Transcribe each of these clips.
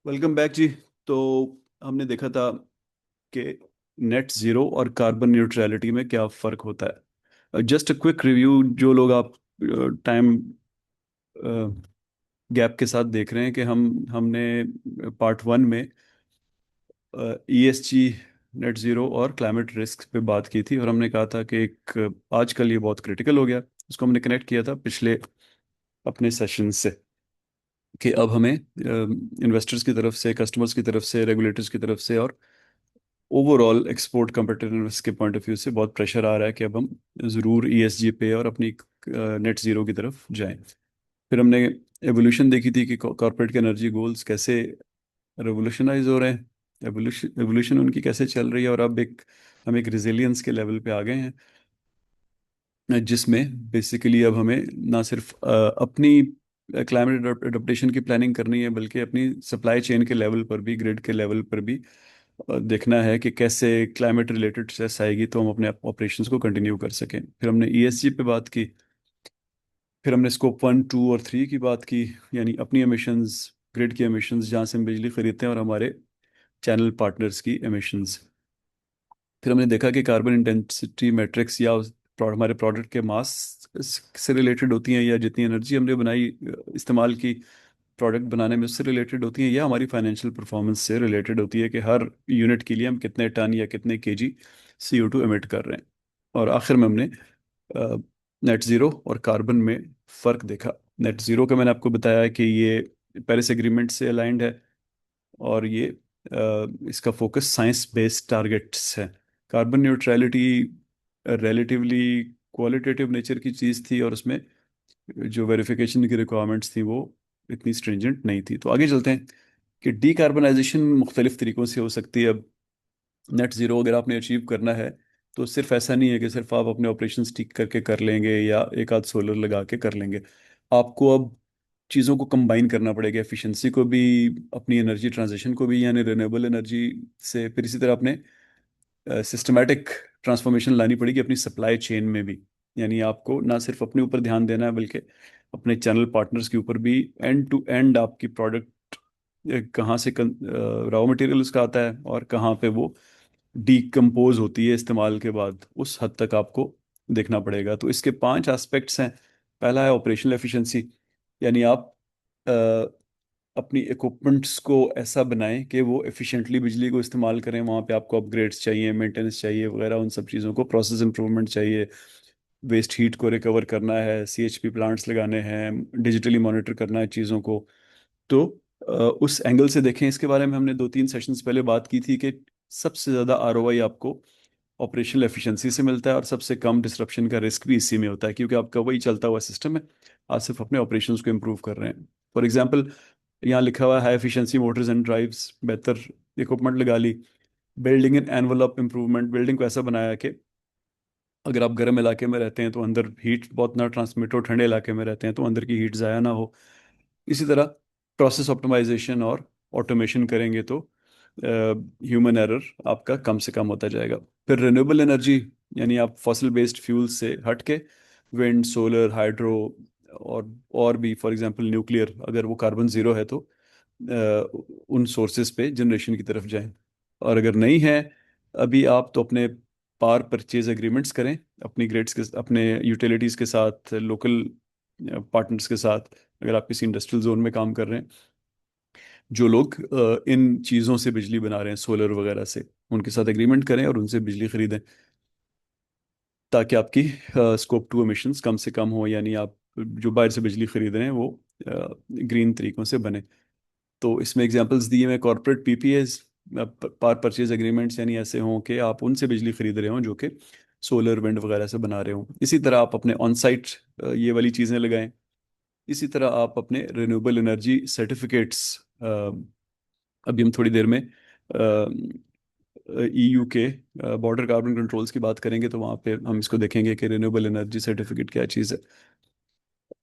Welcome back जी। तो हमने देखा था कि नेट ज़ीरो और कार्बन न्यूट्रलिटी में क्या फ़र्क होता है। जस्ट अ क्विक रिव्यू, जो लोग आप टाइम गैप के साथ देख रहे हैं कि हमने पार्ट वन में ईएसजी, नेट ज़ीरो और क्लाइमेट रिस्क पे बात की थी, और हमने कहा था कि एक आजकल ये बहुत क्रिटिकल हो गया। उसको हमने कनेक्ट किया था पिछले अपने सेशन से कि अब हमें इन्वेस्टर्स की तरफ से, कस्टमर्स की तरफ से, रेगुलेटर्स की तरफ से और ओवरऑल एक्सपोर्ट कम्पिटिटिवनेस के पॉइंट ऑफ व्यू से बहुत प्रेशर आ रहा है कि अब हम ज़रूर ईएसजी पे और अपनी नेट ज़ीरो की तरफ जाएं। फिर हमने एवोल्यूशन देखी थी कि कॉर्पोरेट के एनर्जी गोल्स कैसे रेवोल्यूशनाइज हो रहे हैं, एवोल्यूशन एवोल्यूशन उनकी कैसे चल रही है, और अब हम एक रिजिलियंस के लेवल पे आ गए हैं, जिसमें बेसिकली अब हमें ना सिर्फ अपनी क्लाइमेट अडोप्टेशन की प्लानिंग करनी है, बल्कि अपनी सप्लाई चेन के लेवल पर भी, ग्रिड के लेवल पर भी देखना है कि कैसे क्लाइमेट रिलेटेड स्ट्रेस आएगी तो हम अपने ऑपरेशंस को कंटिन्यू कर सकें। फिर हमने ईएसजी पे बात की। फिर हमने स्कोप वन, टू और थ्री की बात की, यानी अपनी एमिशंस, ग्रिड की एमिशंस जहाँ से हम बिजली खरीदते हैं, और हमारे चैनल पार्टनर्स की एमिशंस। फिर हमने देखा कि कार्बन इंटेंसिटी मैट्रिक्स या हमारे प्रोडक्ट के मास से रिलेटेड होती हैं, या जितनी एनर्जी हमने बनाई, इस्तेमाल की प्रोडक्ट बनाने में, उससे रिलेटेड होती हैं, या हमारी फाइनेंशियल परफॉर्मेंस से रिलेटेड होती है कि हर यूनिट के लिए हम कितने टन या कितने केजी CO2 एमिट कर रहे हैं। और आखिर में हमने नेट ज़ीरो और कार्बन में फ़र्क देखा। नेट ज़ीरो का मैंने आपको बताया है कि ये पेरिस एग्रीमेंट से अलाइंड है, और ये इसका फोकस साइंस बेस्ड टारगेट्स है। Carbon neutrality relatively qualitative nature की चीज़ थी, और उसमें जो वेरिफिकेशन की रिक्वायरमेंट्स थी वो इतनी स्ट्रिंजेंट नहीं थी। तो आगे चलते हैं कि डीकार्बनाइजेशन मुख्तलिफ तरीकों से हो सकती है। अब नेट ज़ीरो अगर आपने अचीव करना है, तो सिर्फ ऐसा नहीं है कि सिर्फ आप अपने ऑपरेशंस ठीक करके कर लेंगे या एक आध सोलर लगा के कर लेंगे। आपको अब चीज़ों को कंबाइन करना पड़ेगा, एफिशिएंसी को भी, अपनी एनर्जी ट्रांजिशन को भी, यानी रिन्यूएबल एनर्जी से, फिर इसी तरह अपने सिस्टमैटिक ट्रांसफॉर्मेशन लानी पड़ेगी अपनी सप्लाई चेन में भी। यानी आपको ना सिर्फ अपने ऊपर ध्यान देना है, बल्कि अपने चैनल पार्टनर्स के ऊपर भी। एंड टू एंड आपकी प्रोडक्ट कहाँ से रॉ मटेरियल उसका आता है और कहाँ पे वो डीकम्पोज होती है इस्तेमाल के बाद, उस हद तक आपको देखना पड़ेगा। तो इसके 5 एस्पेक्ट्स हैं। पहला है ऑपरेशनल एफिशिएंसी, यानी आप अपनी इक्विपमेंट्स को ऐसा बनाएं कि वो एफिशिएंटली बिजली को इस्तेमाल करें। वहाँ पे आपको अपग्रेड्स चाहिए, मेंटेनेंस चाहिए वगैरह, उन सब चीज़ों को, प्रोसेस इंप्रूवमेंट चाहिए, वेस्ट हीट को रिकवर करना है, CHP प्लांट्स लगाने हैं, डिजिटली मॉनिटर करना है चीज़ों को। तो उस एंगल से देखें। इसके बारे में हमने 2-3 सेशंस पहले बात की थी कि सबसे ज़्यादा ROI आपको ऑपरेशनल एफिशिएंसी से मिलता है, और सबसे कम डिसरप्शन का रिस्क भी इसी में होता है, क्योंकि आपका वही चलता हुआ सिस्टम है, आप सिर्फ अपने ऑपरेशंस को इम्प्रूव कर रहे हैं। फॉर एग्जांपल, यहाँ लिखा हुआ है high efficiency motors and drives, बेहतर इक्विपमेंट लगा ली। Building in envelope improvement, building को ऐसा बनाया कि अगर आप गर्म इलाके में रहते हैं तो अंदर हीट बहुत ना ट्रांसमिट हो, ठंडे इलाके में रहते हैं तो अंदर की हीट ज़ाया ना हो। इसी तरह प्रोसेस ऑप्टिमाइजेशन और ऑटोमेशन करेंगे तो ह्यूमन एरर आपका कम से कम होता जाएगा। फिर रिन्यूएबल एनर्जी, यानी आप फॉसिल बेस्ड फ्यूल से हट के विंड, सोलर, हाइड्रो और भी, फॉर एग्जांपल न्यूक्लियर, अगर वो कार्बन ज़ीरो है तो उन सोर्सेज पे जनरेशन की तरफ जाएं। और अगर नहीं है अभी आप, तो अपने पावर परचेज एग्रीमेंट्स करें अपनी ग्रिड्स के, अपने यूटिलिटीज़ के साथ, लोकल पार्टनर्स के साथ। अगर आप किसी इंडस्ट्रियल जोन में काम कर रहे हैं, जो लोग इन चीज़ों से बिजली बना रहे हैं, सोलर वगैरह से, उनके साथ एग्रीमेंट करें और उनसे बिजली खरीदें, ताकि आपकी स्कोप 2 एमिशंस कम से कम हो, यानी आप जो बाहर से बिजली खरीद रहे हैं वो ग्रीन तरीकों से बने। तो इसमें एग्जांपल्स दिए हैं corporate PPAs, power purchase agreements, यानी ऐसे हों कि आप उनसे बिजली खरीद रहे हों जो कि सोलर, विंड वगैरह से बना रहे हों। इसी तरह आप अपने ऑन साइट ये वाली चीज़ें लगाएं। इसी तरह आप अपने रिन्यूएबल एनर्जी सर्टिफिकेट्स, अभी हम थोड़ी देर में EU के बॉर्डर कार्बन कंट्रोल्स की बात करेंगे, तो वहाँ पे हम इसको देखेंगे कि रिन्यूएबल एनर्जी सर्टिफिकेट क्या चीज़ है।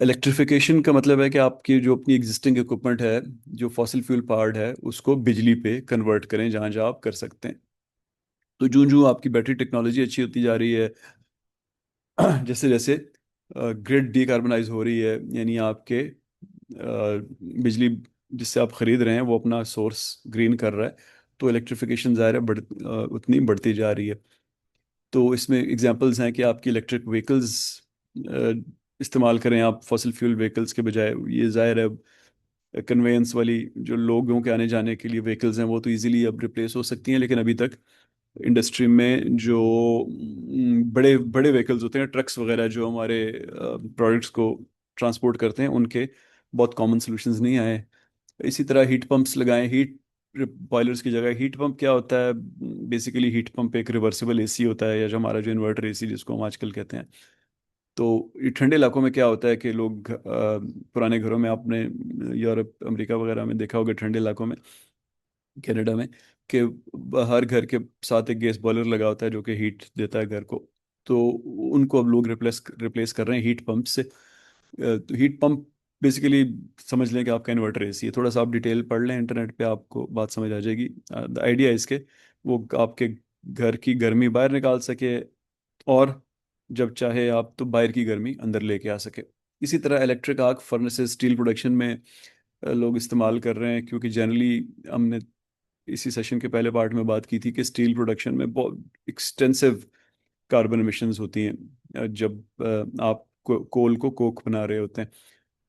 इलेक्ट्रिफिकेशन का मतलब है कि आपकी जो अपनी एग्जिस्टिंग इक्विपमेंट है, जो फॉसिल फ्यूल पावर्ड है, उसको बिजली पे कन्वर्ट करें जहाँ जहाँ आप कर सकते हैं। तो जूं जूं आपकी बैटरी टेक्नोलॉजी अच्छी होती जा रही है, जैसे जैसे ग्रिड डीकार्बनाइज हो रही है, यानी आपके बिजली जिससे आप खरीद रहे हैं वो अपना सोर्स ग्रीन कर रहा है, तो इलेक्ट्रिफिकेशन ज़ाहिर है उतनी बढ़ती जा रही है। तो इसमें एग्जांपल्स हैं कि आपकी इलेक्ट्रिक व्हीकल्स इस्तेमाल करें आप फॉसिल फ्यूल व्हीकल्स के बजाय। ये जाहिर है कन्वेंस वाली जो लोगों के आने जाने के लिए व्हीकल्स हैं वो तो इजीली अब रिप्लेस हो सकती हैं, लेकिन अभी तक इंडस्ट्री में जो बड़े बड़े व्हीकल्स होते हैं, ट्रक्स वगैरह जो हमारे प्रोडक्ट्स को ट्रांसपोर्ट करते हैं, उनके बहुत कॉमन सॉल्यूशंस नहीं आए। इसी तरह हीट पंप्स लगाएं, हीट बॉयलर्स की जगह। हीट पंप क्या होता है? बेसिकली हीट पंप एक रिवर्सिबल एसी होता है, या जो हमारा जो इन्वर्टर एसी जिसको हम आजकल कहते हैं। तो ये ठंडे इलाकों में क्या होता है कि लोग पुराने घरों में, आपने यूरोप अमेरिका वगैरह में देखा होगा, ठंडे इलाकों में, कनाडा में, कि हर घर के साथ एक गैस बॉयलर लगा होता है जो कि हीट देता है घर को। तो उनको अब लोग रिप्लेस रिप्लेस कर रहे हैं हीट पंप से। तो हीट पंप बेसिकली समझ लें कि आपका इन्वर्टर एसी है। थोड़ा सा आप डिटेल पढ़ लें इंटरनेट पे, आपको बात समझ आ जाएगी। द आइडिया इसके, वो आपके घर की गर्मी बाहर निकाल सके, और जब चाहे आप तो बाहर की गर्मी अंदर लेके आ सके। इसी तरह electric arc furnaces steel production में लोग इस्तेमाल कर रहे हैं, क्योंकि जनरली हमने इसी सेशन के पहले पार्ट में बात की थी कि स्टील प्रोडक्शन में बहुत एक्सटेंसिव कार्बन एमिशंस होती हैं जब आप कोल को कोक बना रहे होते हैं।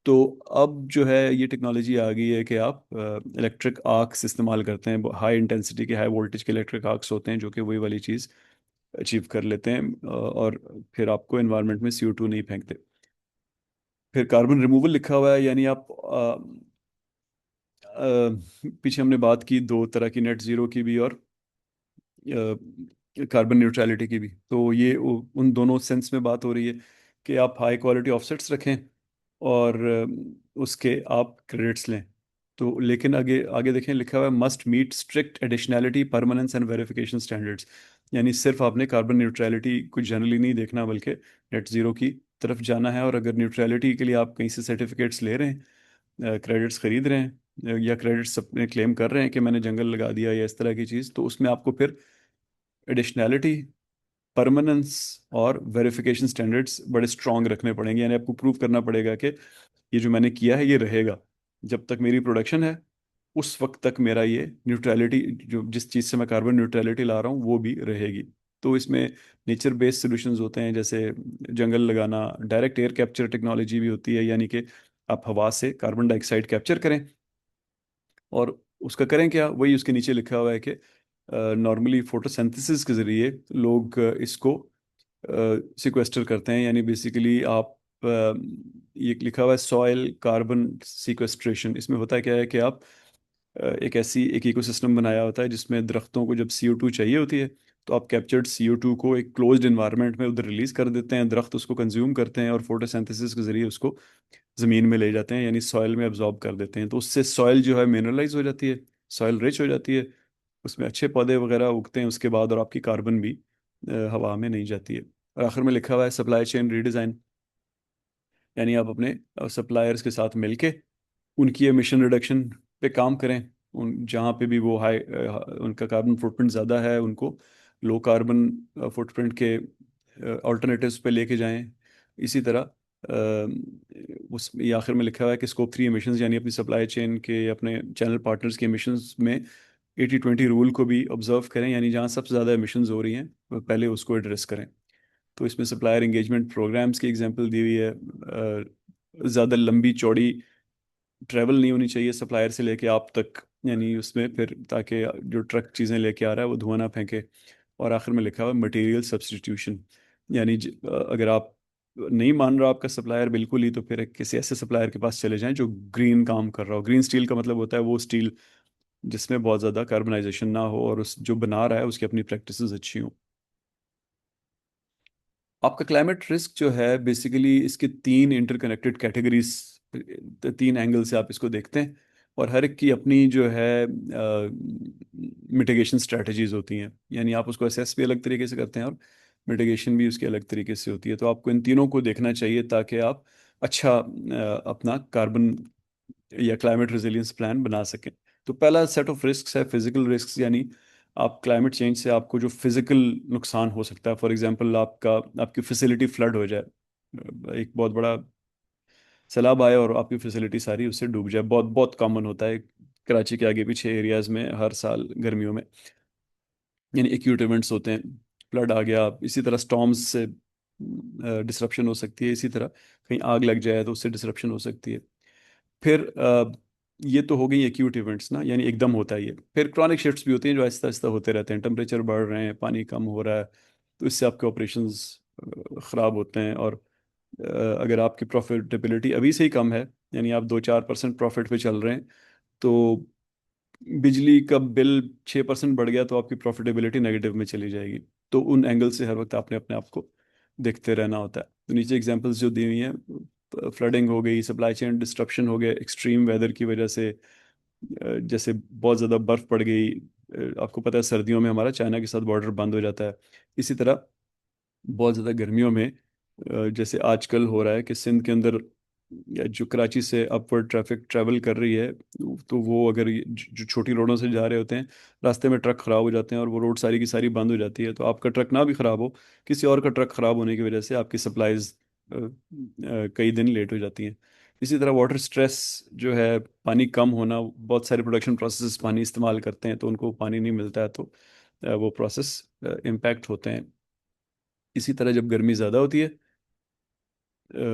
तो अब जो है ये टेक्नोलॉजी आ गई है कि आप इलेक्ट्रिक आर्क्स इस्तेमाल करते हैं, हाई इंटेंसिटी के, हाई वोल्टेज के इलेक्ट्रिक आर्क्स होते हैं जो कि वही वाली चीज़ अचीव कर लेते हैं, और फिर आपको एनवायरनमेंट में CO2 नहीं फेंकते। फिर कार्बन रिमूवल लिखा हुआ है, यानी आप पीछे हमने बात की दो तरह की, नेट जीरो की भी और कार्बन न्यूट्रलिटी की भी। तो ये उन दोनों सेंस में बात हो रही है कि आप हाई क्वालिटी ऑफसेट्स रखें, और उसके आप क्रेडिट्स लें। तो लेकिन आगे आगे देखें, लिखा हुआ है must meet strict additionality permanence and verification standards. यानी सिर्फ आपने कार्बन न्यूट्रलिटी को जनरली नहीं देखना, बल्कि नेट ज़ीरो की तरफ जाना है। और अगर न्यूट्रलिटी के लिए आप कहीं से सर्टिफिकेट्स ले रहे हैं, क्रेडिट्स खरीद रहे हैं, या क्रेडिट्स अपने क्लेम कर रहे हैं कि मैंने जंगल लगा दिया या इस तरह की चीज़, तो उसमें आपको फिर एडिशनैलिटी, परमानेंस और वेरिफिकेशन स्टैंडर्ड्स बड़े स्ट्रांग रखने पड़ेंगे। यानी आपको प्रूव करना पड़ेगा कि ये जो मैंने किया है ये रहेगा, जब तक मेरी प्रोडक्शन है उस वक्त तक मेरा ये न्यूट्रलिटी, जो जिस चीज़ से मैं कार्बन न्यूट्रलिटी ला रहा हूँ वो भी रहेगी। तो इसमें नेचर बेस्ड सॉल्यूशंस होते हैं, जैसे जंगल लगाना। डायरेक्ट एयर कैप्चर टेक्नोलॉजी भी होती है, यानी कि आप हवा से कार्बन डाइऑक्साइड कैप्चर करें, और उसका करें क्या, वही उसके नीचे लिखा हुआ है कि नॉर्मली फोटोसिंथेसिस के ज़रिए लोग इसको सिक्वेस्टर करते हैं। यानी बेसिकली आप ये लिखा हुआ है सॉइल कार्बन सिक्वेस्ट्रेशन। इसमें होता क्या है कि आप एक इकोसिस्टम बनाया होता है जिसमें दरख्तों को जब CO2 चाहिए होती है, तो आप कैप्चर्ड CO2 को एक क्लोज्ड इन्वायरमेंट में उधर रिलीज कर देते हैं, दरख्त उसको कंज्यूम करते हैं, और फोटोसिंथेसिस के जरिए उसको ज़मीन में ले जाते हैं, यानी सॉइल में अब्जॉर्ब कर देते हैं। तो उससे सॉइल जो है मिनरलाइज हो जाती है, सॉइल रिच हो जाती है, उसमें अच्छे पौधे वगैरह उगते हैं उसके बाद, और आपकी कार्बन भी हवा में नहीं जाती है। और आखिर में लिखा हुआ है सप्लाई चेन रीडिज़ाइन। यानी आप अपने सप्लायर्स के साथ मिलके उनकी एमिशन रिडक्शन पे काम करें। उन जहाँ पे भी वो उनका कार्बन फुटप्रिंट ज़्यादा है, उनको लो कार्बन फुटप्रिंट के ऑल्टरनेटिव्स पे लेके जाएं। इसी तरह उस ये आखिर में लिखा हुआ है कि स्कोप 3 एमिशंस, यानी अपनी सप्लाई चेन के, अपने चैनल पार्टनर्स के एमिशंस में 80-20 रूल को भी ऑब्जर्व करें, यानी जहाँ सबसे ज़्यादा एमिशंस हो रही हैं वो पहले उसको एड्रेस करें। तो इसमें सप्लायर इंगेजमेंट प्रोग्राम्स की एग्जांपल दी हुई है। ज़्यादा लंबी चौड़ी ट्रैवल नहीं होनी चाहिए सप्लायर से लेके आप तक, यानी उसमें फिर ताकि जो ट्रक चीज़ें लेके आ रहा है वो धुआं ना फेंके। और आखिर में लिखा हुआ मटेरियल सब्स्टिट्यूशन, यानी अगर आप नहीं मान रहा आपका सप्लायर बिल्कुल ही, तो फिर किसी ऐसे सप्लायर के पास चले जाएं जो ग्रीन काम कर रहा हो। ग्रीन स्टील का मतलब होता है वो स्टील जिसमें बहुत ज़्यादा कार्बनाइजेशन ना हो, और उस जो बना रहा है उसकी अपनी प्रैक्टिसेस अच्छी हों। आपका क्लाइमेट रिस्क जो है बेसिकली इसके तीन इंटरकनेक्टेड कैटेगरीज, 3 एंगल से आप इसको देखते हैं, और हर एक की अपनी जो है मिटिगेशन स्ट्रेटजीज होती हैं। यानी आप उसको असेस भी अलग तरीके से करते हैं, और मिटिगेशन भी उसकी अलग तरीके से होती है। तो आपको इन तीनों को देखना चाहिए ताकि आप अच्छा अपना कार्बन या क्लाइमेट रेजिलियंस प्लान बना सकें। तो पहला सेट ऑफ रिस्क है फिजिकल रिस्क, यानी आप क्लाइमेट चेंज से आपको जो फिजिकल नुकसान हो सकता है, फॉर एग्जांपल आपकी फैसिलिटी फ्लड हो जाए। एक बहुत बड़ा सैलाब आए और आपकी फैसिलिटी सारी उससे डूब जाए। बहुत बहुत कॉमन होता है कराची के आगे पीछे एरियाज में हर साल गर्मियों में। यानी एक्यूट इवेंट्स होते हैं, फ्लड आ गया, इसी तरह स्टॉर्म्स से डिसरप्शन हो सकती है, इसी तरह कहीं आग लग जाए तो उससे डिसरप्शन हो सकती है। फिर ये तो हो गई एक्यूट इवेंट्स ना, यानी एकदम होता है ये। फिर क्रॉनिक शिफ्ट्स भी होती हैं जो आहिस्ता आहिस्ता होते रहते हैं, टेम्परेचर बढ़ रहे हैं, पानी कम हो रहा है, तो इससे आपके ऑपरेशंस ख़राब होते हैं। और अगर आपकी प्रॉफिटेबिलिटी अभी से ही कम है, यानी आप 2-4% प्रॉफिट पे चल रहे हैं, तो बिजली का बिल 6% बढ़ गया तो आपकी प्रॉफिटेबिलिटी नेगेटिव में चली जाएगी। तो उन एंगल से हर वक्त आपने अपने आप को देखते रहना होता है। तो नीचे एग्जांपल्स जो दी हुई हैं, फ्लडिंग हो गई, सप्लाई चेन डिस्ट्रप्शन हो गया एक्सट्रीम वेदर की वजह से, जैसे बहुत ज़्यादा बर्फ़ पड़ गई। आपको पता है सर्दियों में हमारा चाइना के साथ बॉर्डर बंद हो जाता है। इसी तरह बहुत ज़्यादा गर्मियों में जैसे आजकल हो रहा है कि सिंध के अंदर या जो कराची से अपवर्ड ट्रैफिक ट्रैवल कर रही है, तो वो अगर जो छोटी रोडों से जा रहे होते हैं, रास्ते में ट्रक ख़राब हो जाते हैं और वो रोड सारी की सारी बंद हो जाती है, तो आपका ट्रक ना भी ख़राब हो, किसी और का ट्रक ख़राब होने की वजह से आपकी सप्लाईज कई दिन लेट हो जाती हैं। इसी तरह वाटर स्ट्रेस जो है, पानी कम होना, बहुत सारे प्रोडक्शन प्रोसेस पानी इस्तेमाल करते हैं तो उनको पानी नहीं मिलता है, तो वो प्रोसेस इम्पैक्ट होते हैं। इसी तरह जब गर्मी ज़्यादा होती है,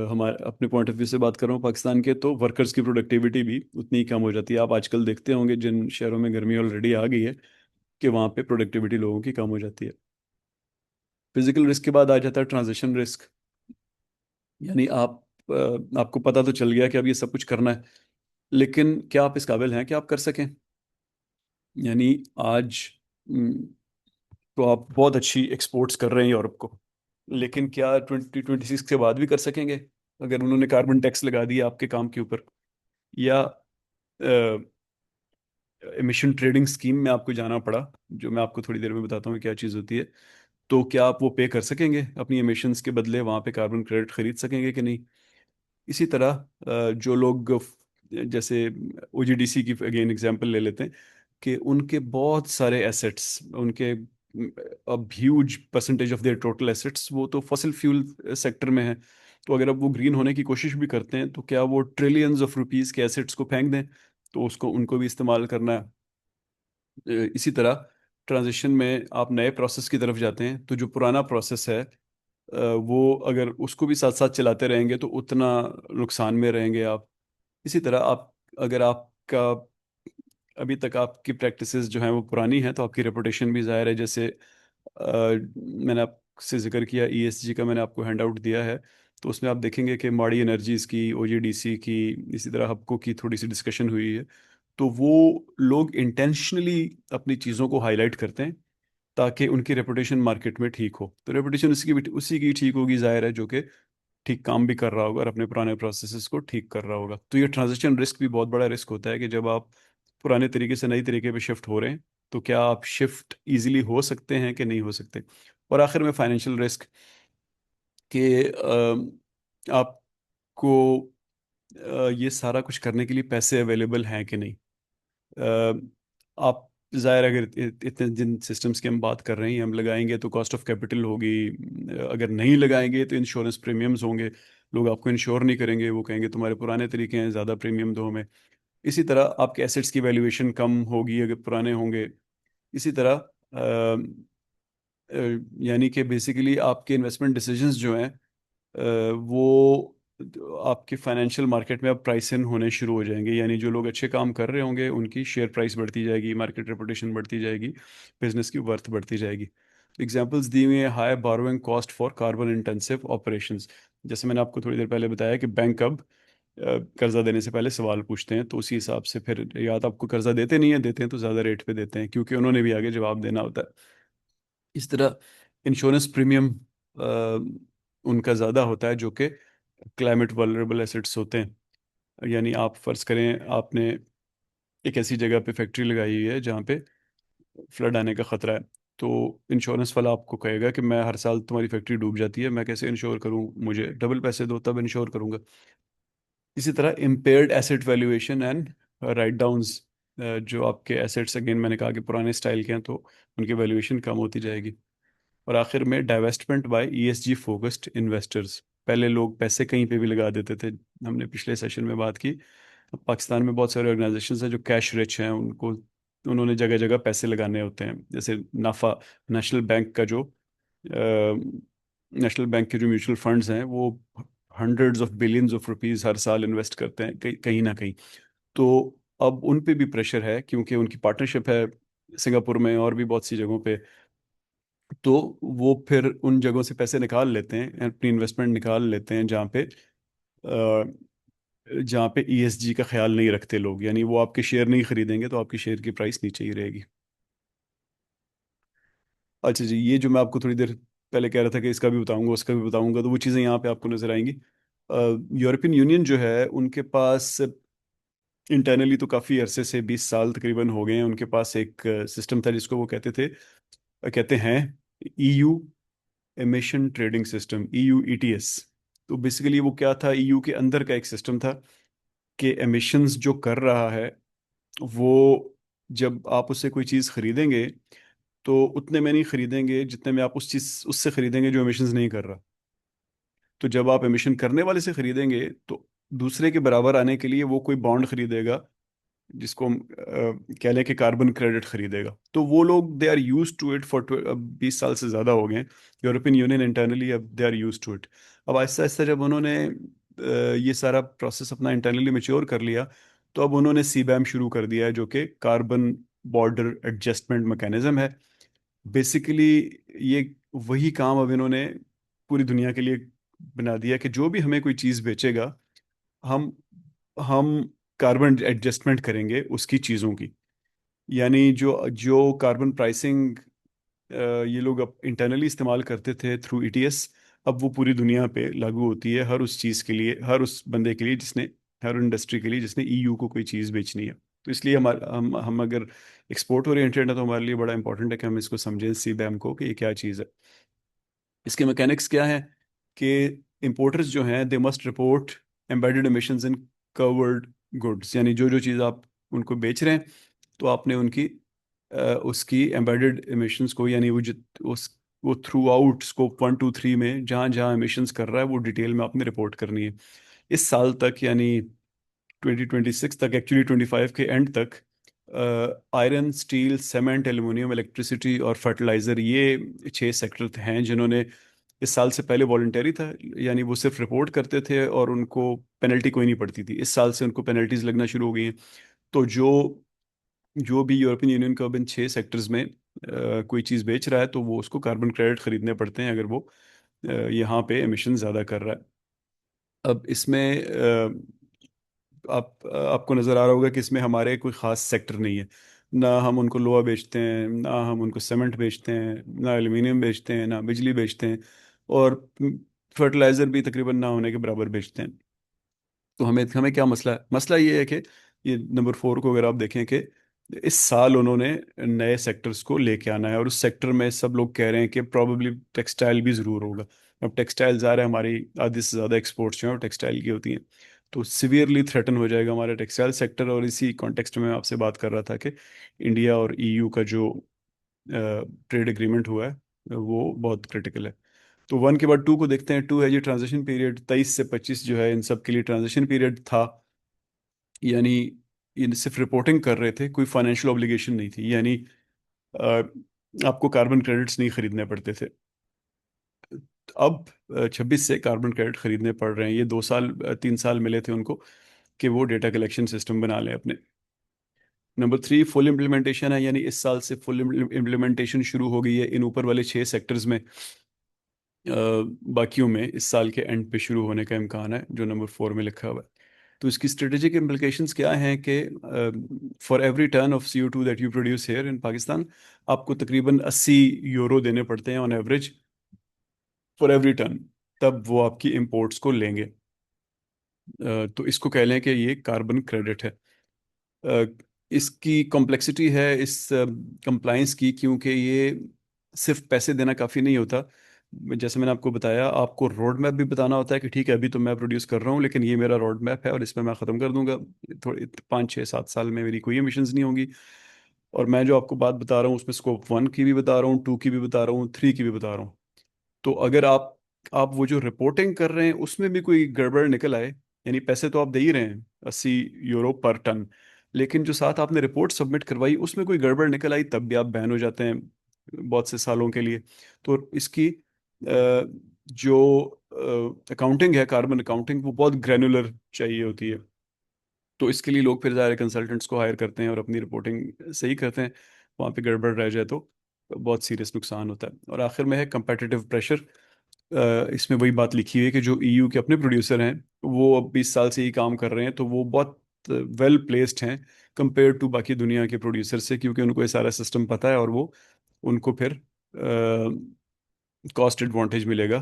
हमारे अपने पॉइंट ऑफ व्यू से बात कर रहा हूँ पाकिस्तान के, तो वर्कर्स की प्रोडक्टिविटी भी उतनी ही कम हो जाती है। आप आजकल देखते होंगे जिन शहरों में गर्मी ऑलरेडी आ गई है, कि वहाँ पे प्रोडक्टिविटी लोगों की कम हो जाती है। फिजिकल रिस्क के बाद आ जाता है ट्रांजिशन रिस्क। यानी आपको पता तो चल गया कि अब ये सब कुछ करना है, लेकिन क्या आप इस काबिल हैं कि आप कर सकें? यानी आज तो आप बहुत अच्छी एक्सपोर्ट्स कर रहे हैं यूरोप को, लेकिन क्या 2026 के बाद भी कर सकेंगे अगर उन्होंने कार्बन टैक्स लगा दिया आपके काम के ऊपर? या एमिशन ट्रेडिंग स्कीम में आपको जाना पड़ा, जो मैं आपको थोड़ी देर में बताता हूँ क्या चीज़ होती है, तो क्या आप वो पे कर सकेंगे अपनी एमिशंस के बदले, वहाँ पे कार्बन क्रेडिट खरीद सकेंगे कि नहीं? इसी तरह जो लोग जैसे ओजीडीसी की अगेन एग्जांपल ले लेते हैं, कि उनके बहुत सारे एसेट्स, उनके अब huge percentage of their total assets वो तो फॉसिल फ्यूल सेक्टर में है। तो अगर अब वो ग्रीन होने की कोशिश भी करते हैं, तो क्या वो ट्रिलियंस ऑफ रुपीस के एसेट्स को फेंक दें? तो उसको उनको भी इस्तेमाल करना है। इसी तरह ट्रांजिशन में आप नए प्रोसेस की तरफ जाते हैं, तो जो पुराना प्रोसेस है, वो अगर उसको भी साथ साथ चलाते रहेंगे तो उतना नुकसान में रहेंगे आप। इसी तरह आप, अगर आपका अभी तक आपकी प्रैक्टिसेस जो हैं वो पुरानी हैं, तो आपकी रेपुटेशन भी ज़ाहिर है। जैसे मैंने आपसे जिक्र किया ईएसजी का, मैंने आपको हैंड आउट दिया है, तो उसमें आप देखेंगे कि माड़ी एनर्जीज़ की, ओजीडीसी की, इसी तरह हबको की थोड़ी सी डिस्कशन हुई है। तो वो लोग इंटेंशनली अपनी चीज़ों को हाईलाइट करते हैं ताकि उनकी रेपुटेशन मार्केट में ठीक हो। तो रेपुटेशन उसी की ठीक होगी ज़ाहिर है, जो कि ठीक काम भी कर रहा होगा और अपने पुराने प्रोसेसेस को ठीक कर रहा होगा। तो ये ट्रांजिशन रिस्क भी बहुत बड़ा रिस्क होता है कि जब आप पुराने तरीके से नई तरीके पे शिफ्ट हो रहे हैं, तो क्या आप शिफ्ट इजीली हो सकते हैं कि नहीं हो सकते? और आखिर में फाइनेंशियल रिस्क, कि आपको ये सारा कुछ करने के लिए पैसे अवेलेबल हैं कि नहीं। आप ज़ाहिर, अगर इतने जिन सिस्टम्स की हम बात कर रहे हैं, हम लगाएंगे तो कॉस्ट ऑफ कैपिटल होगी, अगर नहीं लगाएंगे तो इंश्योरेंस प्रीमियम्स होंगे, लोग आपको इंश्योर नहीं करेंगे, वो कहेंगे तुम्हारे पुराने तरीके हैं, ज़्यादा प्रीमियम दो हमें। इसी तरह आपके एसेट्स की वैल्यूएशन कम होगी अगर पुराने होंगे। इसी तरह अ, यानी कि बेसिकली आपके इन्वेस्टमेंट डिसीजंस जो हैं, वो आपके फाइनेंशियल मार्केट में अब प्राइस इन होने शुरू हो जाएंगे। यानी जो लोग अच्छे काम कर रहे होंगे उनकी शेयर प्राइस बढ़ती जाएगी, मार्केट रेपुटेशन बढ़ती जाएगी, बिजनेस की वर्थ बढ़ती जाएगी। एग्जांपल्स दी हुई है high borrowing cost for carbon intensive operations. जैसे मैंने आपको थोड़ी देर पहले बताया कि बैंक अब कर्जा देने से पहले सवाल पूछते हैं, तो उसी हिसाब से फिर या तो आपको कर्जा देते नहीं है, देते हैं तो ज़्यादा रेट पे देते हैं, क्योंकि उन्होंने भी आगे जवाब देना होता है। इस तरह इंश्योरेंस प्रीमियम उनका ज़्यादा होता है जो कि क्लाइमेट वल्नरेबल एसेट्स होते हैं। यानी आप फ़र्ज़ करें आपने एक ऐसी जगह पे फैक्ट्री लगाई हुई है जहाँ पे फ्लड आने का ख़तरा है, तो इंश्योरेंस वाला आपको कहेगा कि मैं हर साल तुम्हारी फैक्ट्री डूब जाती है, मैं कैसे इंश्योर करूँ, मुझे डबल पैसे दो तब इंश्योर करूँगा। इसी तरह impaired asset valuation and right downs, जो आपके एसेट्स, अगेन मैंने कहा कि पुराने स्टाइल के हैं तो उनकी वैल्यूएशन कम होती जाएगी। और आखिर में divestment by ESG focused investors. पहले लोग पैसे कहीं पे भी लगा देते थे। हमने पिछले सेशन में बात की। अब पाकिस्तान में बहुत सारे ऑर्गेनाइजेशंस हैं जो कैश रिच हैं, उनको उन्होंने जगह जगह पैसे लगाने होते हैं। जैसे नाफा, नेशनल बैंक का जो नेशनल बैंक के जो म्यूचुअल फंड्स हैं, वो hundreds of billions of rupees हर साल इन्वेस्ट करते हैं कहीं ना कहीं। तो अब उन पे भी प्रेशर है, क्योंकि उनकी पार्टनरशिप है सिंगापुर में और भी बहुत सी जगहों पे। तो वो फिर उन जगहों से पैसे निकाल लेते हैं, अपनी इन्वेस्टमेंट निकाल लेते हैं जहाँ पे ईएसजी का ख्याल नहीं रखते लोग। यानी वो आपके शेयर नहीं खरीदेंगे तो आपकी शेयर की प्राइस नीचे ही रहेगी। अच्छा जी, ये जो मैं आपको थोड़ी देर पहले कह रहा था कि इसका भी बताऊंगा उसका भी बताऊंगा, तो वो चीज़ें यहाँ पे आपको नजर आएंगी। यूरोपियन यूनियन जो है, उनके पास इंटरनली तो काफ़ी अरसे से 20 साल तकरीबन हो गए हैं, उनके पास एक सिस्टम था जिसको वो कहते हैं EU emission trading system, EU ETS. तो बेसिकली वो क्या था, ईयू के अंदर का एक सिस्टम था कि एमिशंस जो कर रहा है वो, जब आप उससे कोई चीज़ खरीदेंगे तो उतने में नहीं खरीदेंगे जितने में आप उस चीज़ उससे खरीदेंगे जो एमिशंस नहीं कर रहा। तो जब आप एमिशन करने वाले से खरीदेंगे तो दूसरे के बराबर आने के लिए वो कोई बॉन्ड खरीदेगा, जिसको हम कह लें कि कार्बन क्रेडिट खरीदेगा। तो वो लोग they are used to it for 20 साल से ज़्यादा हो गए हैं। यूरोपियन यूनियन इंटरनली अब they are used to it. अब आहिस्ता आहिस्ता जब उन्होंने ये सारा प्रोसेस अपना इंटरनली मेच्योर कर लिया, तो अब उन्होंने सीबैम शुरू कर दिया है, जो कि कार्बन बॉर्डर एडजस्टमेंट मैकेनिज्म है। बेसिकली ये वही काम अब इन्होंने पूरी दुनिया के लिए बना दिया कि जो भी हमें कोई चीज़ बेचेगा, हम हम कार्बन एडजस्टमेंट करेंगे उसकी चीज़ों की। यानी जो जो कार्बन प्राइसिंग ये लोग अब इंटरनली इस्तेमाल करते थे थ्रू ईटीएस, अब वो पूरी दुनिया पे लागू होती है हर उस चीज़ के लिए, हर उस बंदे के लिए जिसने, हर इंडस्ट्री के लिए जिसने ईयू को कोई चीज़ बेचनी है। तो इसलिए हम अगर एक्सपोर्ट ओरिएंटेड है तो हमारे लिए बड़ा इंपॉर्टेंट है कि हम इसको समझें सीबैम को कि ये क्या चीज़ है। इसके मैकेनिक्स क्या है कि इंपोर्टर्स जो हैं they must report embedded emissions in covered goods. यानी जो जो चीज़ आप उनको बेच रहे हैं, तो आपने उसकी एम्बेडेड emissions को, यानी वो थ्रू आउट स्कोप 1 2 3 में जहाँ जहाँ emissions कर रहा है वो डिटेल में आपने रिपोर्ट करनी है। इस साल तक, यानी 2026 तक, एक्चुअली 25 के एंड तक, iron, steel, cement, aluminium, electricity और फर्टिलाइज़र, ये 6 सेक्टर हैं जिन्होंने, इस साल से पहले वॉलंटरी था, यानी वो सिर्फ रिपोर्ट करते थे और उनको पेनल्टी कोई नहीं पड़ती थी। इस साल से उनको पेनल्टीज लगना शुरू हो गई हैं। तो जो जो भी यूरोपियन यूनियन का अब इन 6 सेक्टर्स में कोई चीज़ बेच रहा है, तो वो उसको कार्बन क्रेडिट खरीदने पड़ते हैं अगर वो यहाँ पे एमिशन ज़्यादा कर रहा है। अब इसमें आपको नज़र आ रहा होगा कि इसमें हमारे कोई ख़ास सेक्टर नहीं है। ना हम उनको लोहा बेचते हैं, ना हम उनको सीमेंट बेचते हैं, ना एल्युमिनियम बेचते हैं, ना बिजली बेचते हैं, और फर्टिलाइज़र भी तकरीबन ना होने के बराबर बेचते हैं। तो हमें हमें क्या मसला है? मसला ये है कि ये नंबर 4 को अगर आप देखें कि इस साल उन्होंने नए सेक्टर्स को लेके आना है, और उस सेक्टर में सब लोग कह रहे हैं कि प्रोबेबली टेक्सटाइल भी ज़रूर होगा। अब टेक्सटाइल ज़ाहिर है, हमारी आधी से ज़्यादा एक्सपोर्ट्स जो हैं वो टेक्सटाइल की होती हैं। तो सिवियरली थ्रेटन हो जाएगा हमारा टेक्सटाइल सेक्टर। और इसी कॉन्टेक्स्ट में मैं आपसे बात कर रहा था कि इंडिया और ईयू का जो ट्रेड एग्रीमेंट हुआ है वो बहुत क्रिटिकल है। तो 1 के बाद 2 को देखते हैं। 2 है ये ट्रांजिशन पीरियड, 23 से 25 जो है इन सब के लिए ट्रांजिशन पीरियड था। यानी ये सिर्फ रिपोर्टिंग कर रहे थे, कोई फाइनेंशियल ऑब्लिगेशन नहीं थी। यानी अ, आपको कार्बन क्रेडिट्स नहीं खरीदने पड़ते थे। अब 26 से कार्बन क्रेडिट खरीदने पड़ रहे हैं। ये 2 साल 3 साल मिले थे उनको कि वो डेटा कलेक्शन सिस्टम बना लें अपने। नंबर 3 फुल इम्प्लीमेंटेशन है, यानी इस साल से फुल इम्प्लीमेंटेशन शुरू हो गई है इन ऊपर वाले 6 सेक्टर्स में। बाकियों में इस साल के एंड पे शुरू होने का इम्कान है, जो नंबर 4 में लिखा हुआ है। तो इसकी स्ट्रेटेजिक इम्प्लिकेशंस क्या हैं कि for every ton of CO2 that you produce here in Pakistan, आपको तकरीबन 80 यूरो देने पड़ते हैं on average for every ton. तब वो आपकी इंपोर्ट्स को लेंगे। तो इसको कह लें कि ये कार्बन क्रेडिट है। अ, इसकी कॉम्प्लेक्सिटी है इस कंप्लाइंस की, क्योंकि ये सिर्फ पैसे देना काफ़ी नहीं होता। जैसे मैंने आपको बताया, आपको रोड मैप भी बताना होता है कि ठीक है अभी तो मैं प्रोड्यूस कर रहा हूँ, लेकिन ये मेरा रोड मैप है और इसमें मैं ख़त्म कर दूंगा, थोड़े 5 6 7 साल में मेरी कोई एमिशंस नहीं होंगी। और मैं जो आपको बात बता रहा हूँ उसमें स्कोप 1 की भी बता रहा हूँ, 2 की भी बता रहा हूँ, 3 की भी बता रहा हूँ। तो अगर आप आप वो जो रिपोर्टिंग कर रहे हैं उसमें भी कोई गड़बड़ निकल आए, यानी पैसे तो आप दे ही रहे हैं 80 यूरो पर टन, लेकिन जो साथ आपने रिपोर्ट सबमिट करवाई उसमें कोई गड़बड़ निकल आई, तब भी आप बैन हो जाते हैं बहुत से सालों के लिए। तो इसकी जो अकाउंटिंग है, कार्बन अकाउंटिंग, वो बहुत ग्रैनुलर चाहिए होती है। तो इसके लिए लोग फिर ज़्यादा कंसल्टेंट्स को हायर करते हैं और अपनी रिपोर्टिंग सही करते हैं। वहाँ पे गड़बड़ रह जाए तो बहुत सीरियस नुकसान होता है। और आखिर में है कंपेटिटिव प्रेशर। इसमें वही बात लिखी हुई है कि जो ईयू के अपने प्रोड्यूसर हैं वो अब 20 साल से ही काम कर रहे हैं, तो वो बहुत वेल प्लेस्ड हैं कंपेयर टू बाकी दुनिया के प्रोड्यूसर से, क्योंकि उनको ये सारा सिस्टम पता है और वो उनको फिर कॉस्ट एडवांटेज मिलेगा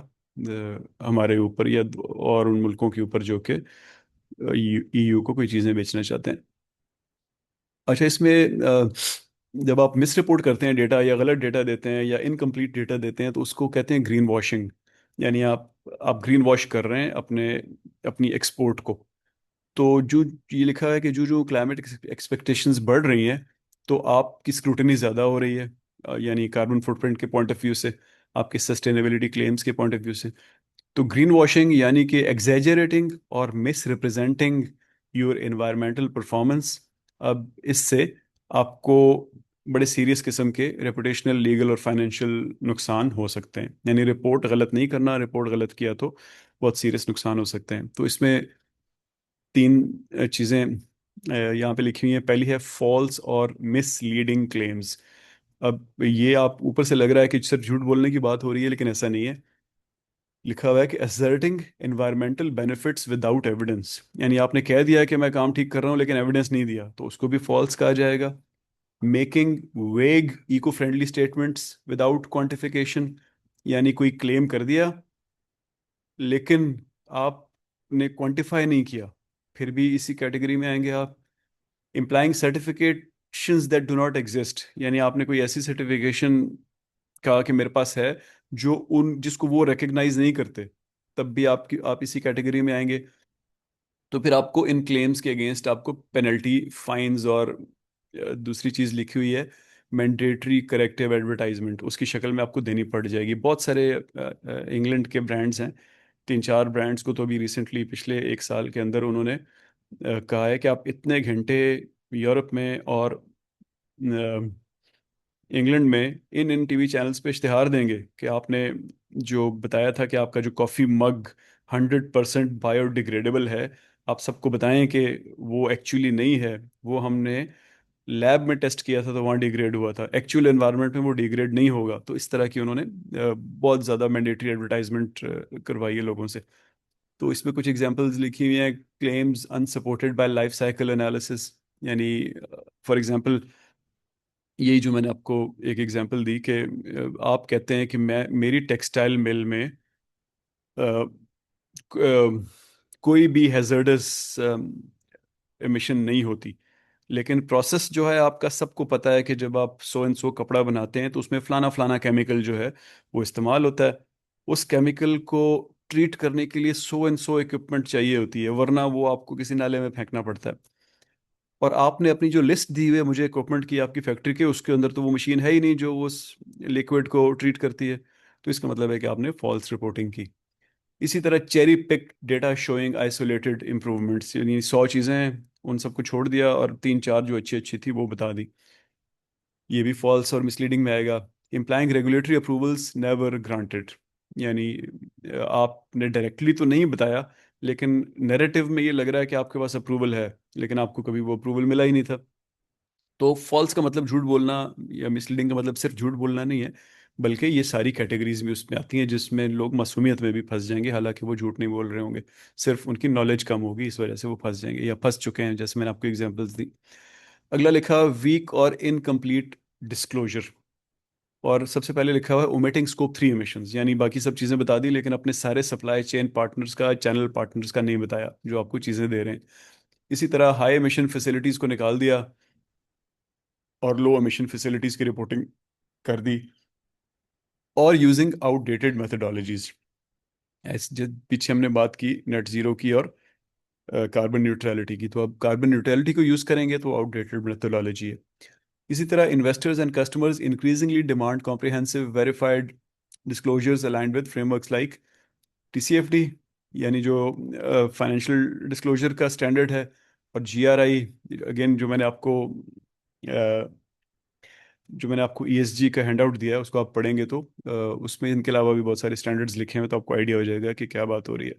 हमारे ऊपर या और उन मुल्कों के ऊपर जो कि ईयू को कोई चीज़ें बेचना चाहते हैं। अच्छा, इसमें जब आप मिस रिपोर्ट करते हैं डेटा, या गलत डेटा देते हैं या इनकम्प्लीट डेटा देते हैं, तो उसको कहते हैं ग्रीन वॉशिंग। यानी आप ग्रीन वॉश कर रहे हैं अपनी एक्सपोर्ट को। तो जो ये लिखा है कि जो जो क्लाइमेट एक्सपेक्टेशंस बढ़ रही हैं, तो आपकी स्क्रूटनी ज़्यादा हो रही है, यानी कार्बन फुटप्रिंट के पॉइंट ऑफ व्यू से, आपके सस्टेनेबिलिटी क्लेम्स के पॉइंट ऑफ व्यू से। तो ग्रीन वॉशिंग यानी कि एग्जैजरेटिंग और miss representing your environmental performance. अब इससे आपको बड़े सीरियस किस्म के रेपुटेशनल, लीगल और फाइनेंशियल नुकसान हो सकते हैं। यानी रिपोर्ट गलत नहीं करना, रिपोर्ट गलत किया तो बहुत सीरियस नुकसान हो सकते हैं। तो इसमें तीन चीज़ें यहाँ पे लिखी हुई हैं। पहली है फॉल्स और मिसलीडिंग क्लेम्स। अब ये आप ऊपर से लग रहा है कि सिर्फ झूठ बोलने की बात हो रही है, लेकिन ऐसा नहीं है। लिखा हुआ है कि asserting environmental benefits without evidence, यानी आपने कह दिया कि मैं काम ठीक कर रहा हूँ लेकिन एविडेंस नहीं दिया, तो उसको भी फॉल्स कहा जाएगा। Making vague eco friendly statements without quantification, यानी कोई क्लेम कर दिया लेकिन आपने क्वांटिफाई नहीं किया, फिर भी इसी कैटेगरी में आएंगे आप। Implying certifications that do not exist, यानी आपने कोई ऐसी सर्टिफिकेशन कहा कि मेरे पास है जो उन जिसको वो रिकग्नाइज नहीं करते, तब भी आप इसी कैटेगरी में आएंगे। तो फिर आपको इन क्लेम्स के अगेंस्ट आपको पेनल्टी, फाइंस और दूसरी चीज़ लिखी हुई है मैंडेटरी करेक्टिव एडवर्टाइजमेंट, उसकी शक्ल में आपको देनी पड़ जाएगी। बहुत सारे इंग्लैंड के ब्रांड्स हैं, 3-4 ब्रांड्स को तो अभी रिसेंटली पिछले 1 साल के अंदर उन्होंने कहा है कि आप इतने घंटे यूरोप में और इंग्लैंड में इन इन टीवी चैनल्स पे इश्तिहार देंगे कि आपने जो बताया था कि आपका जो कॉफ़ी मग 100% बायोडिग्रेडेबल है, आप सबको बताएं कि वो एक्चुअली नहीं है। वो हमने लैब में टेस्ट किया था तो वहाँ डिग्रेड हुआ था, एक्चुअल एनवायरनमेंट में वो डिग्रेड नहीं होगा। तो इस तरह की उन्होंने बहुत ज़्यादा मैंडेटरी एडवर्टाइजमेंट करवाई है लोगों से। तो इसमें कुछ एग्जांपल्स लिखी हुई हैं। Claims unsupported bye life cycle analysis, यानी फॉर एग्जांपल यही जो मैंने आपको एक एग्जांपल दी कि आप कहते हैं कि मैं मेरी टेक्सटाइल मिल में अ, कोई भी हैजर्डस एमिशन नहीं होती, लेकिन प्रोसेस जो है आपका सबको पता है कि जब आप सो एंड सो कपड़ा बनाते हैं तो उसमें फलाना फलाना केमिकल जो है वो इस्तेमाल होता है। उस केमिकल को ट्रीट करने के लिए सो एंड सो इक्विपमेंट चाहिए होती है, वरना वो आपको किसी नाले में फेंकना पड़ता है। और आपने अपनी जो लिस्ट दी हुई है मुझे इक्विपमेंट की आपकी फैक्ट्री के, उसके अंदर तो वो मशीन है ही नहीं जो उस लिक्विड को ट्रीट करती है। तो इसका मतलब है कि आपने फॉल्स रिपोर्टिंग की। इसी तरह cherry pick data showing isolated improvements, यानी 100 चीज़ें हैं, उन सबको छोड़ दिया और 3-4 जो अच्छी अच्छी थी वो बता दी, ये भी फॉल्स और मिसलीडिंग में आएगा। Implying regulatory approvals never granted, यानी आपने डायरेक्टली तो नहीं बताया लेकिन नैरेटिव में ये लग रहा है कि आपके पास अप्रूवल है, लेकिन आपको कभी वो अप्रूवल मिला ही नहीं था। तो फॉल्स का मतलब झूठ बोलना, या मिसलीडिंग का मतलब सिर्फ झूठ बोलना नहीं है, बल्कि ये सारी कैटेगरीज भी उसमें आती हैं जिसमें लोग मासूमियत में भी फंस जाएंगे, हालांकि वो झूठ नहीं बोल रहे होंगे, सिर्फ उनकी नॉलेज कम होगी इस वजह से वो फंस जाएंगे या फंस चुके हैं, जैसे मैंने आपको एग्जांपल्स दी। अगला लिखा वीक और इनकम्प्लीट डिस्क्लोजर। और सबसे पहले लिखा हुआ है ओमिटिंग स्कोप 3 एमिशंस, यानी बाकी सब चीज़ें बता दी लेकिन अपने सारे सप्लाई चेन पार्टनर्स का, चैनल पार्टनर्स का नहीं बताया जो आपको चीज़ें दे रहे हैं। इसी तरह हाई एमिशन फैसिलिटीज़ को निकाल दिया और लो एमिशन फैसिलिटीज़ की रिपोर्टिंग कर दी। और यूजिंग आउटडेटेड मेथडोलॉजीज, ऐसे जो पीछे हमने बात की नेट जीरो की और कार्बन न्यूट्रलिटी की, तो अब कार्बन न्यूट्रलिटी को यूज़ करेंगे तो आउटडेटेड मेथडोलॉजी है। इसी तरह investors and customers increasingly demand comprehensive verified disclosures aligned with frameworks like TCFD यानी जो फाइनेंशियल डिस्क्लोजर का स्टैंडर्ड है, और GRI, अगेन जो मैंने आपको ESG का हैंडआउट दिया है उसको आप पढ़ेंगे तो उसमें इनके अलावा भी बहुत सारे स्टैंडर्ड्स लिखे हैं, तो आपको आइडिया हो जाएगा कि क्या बात हो रही है।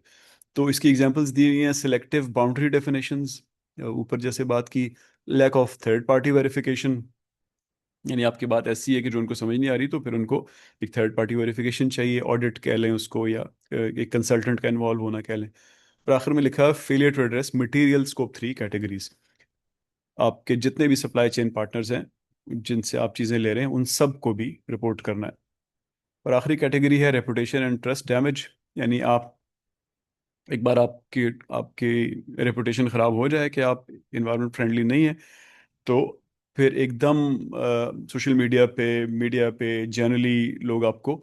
तो इसकी एग्जांपल्स दी हुई हैं, सिलेक्टिव बाउंड्री डेफिनेशंस, ऊपर जैसे बात की, lack of third party verification, यानी आपकी बात ऐसी है कि जो उनको समझ नहीं आ रही तो फिर उनको एक थर्ड पार्टी वेरिफिकेशन चाहिए, ऑडिट कह लें उसको, या एक कंसल्टेंट का इन्वॉल्व होना कह लें। और आखिर में लिखा failure to address material scope 3 categories, आपके जितने भी सप्लाई चेन पार्टनर्स हैं जिनसे आप चीज़ें ले रहे हैं उन सब को भी रिपोर्ट करना है। और आखिरी कैटेगरी है रेपुटेशन एंड ट्रस्ट डैमेज, यानी आप एक बार आपकी आपकी रेपुटेशन ख़राब हो जाए कि आप इन्वायरमेंट फ्रेंडली नहीं है, तो फिर एकदम सोशल मीडिया पे जनरली लोग आपको